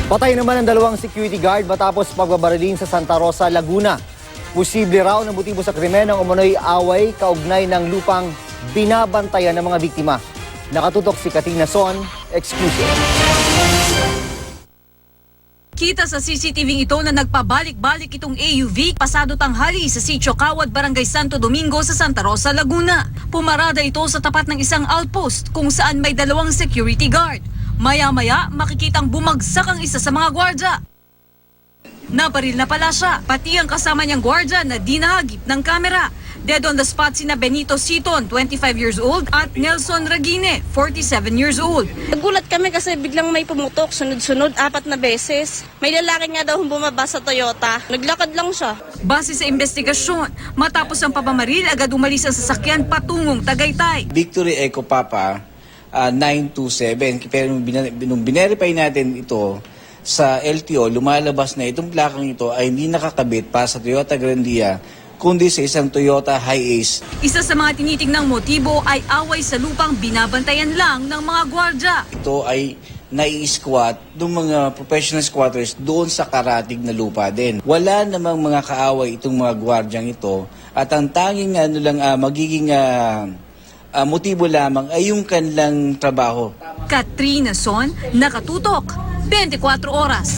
Patay naman ang dalawang security guard matapos pagbabarilin sa Santa Rosa, Laguna. Posible raw na motibo sa krimen ang umano'y away kaugnay ng lupang binabantayan ng mga biktima. Nakatutok si Katina Son, exclusive. Kita sa CCTV ito na nagpabalik-balik itong AUV pasado tanghali sa Sitio Kawad, Barangay Santo Domingo sa Santa Rosa, Laguna. Pumarada ito sa tapat ng isang outpost kung saan may dalawang security guard. Maya-maya makikitang bumagsak ang isa sa mga gwardya. Nabaril na pala siya, pati ang kasama niyang gwardya na di nahagip ng kamera. Dead on the spot sina Benito Siton, 25 years old, at Nelson Ragine, 47 years old. Nagulat kami kasi biglang may pumutok, sunod-sunod, 4 na beses. May lalaki nga daw bumaba sa Toyota. Naglakad lang siya. Base sa investigasyon, matapos ang pabamaril, agad umalis ang sasakyan patungong Tagaytay. Victory Eco Papa 927. Pero nung binerify natin ito sa LTO, lumalabas na itong plakang ito ay hindi nakakabit pa sa Toyota Grandia, kundi sa isang Toyota Hiace. Isa sa mga tinitignang motibo ay away sa lupang binabantayan lang ng mga gwardya. Ito ay nai-squat ng mga professional squatters doon sa karatig na lupa din. Wala namang mga kaaway itong mga gwardyang ito at ang tanging magiging motibo lamang ay yung kanilang trabaho. Katrina Son, nakatutok, 24 oras.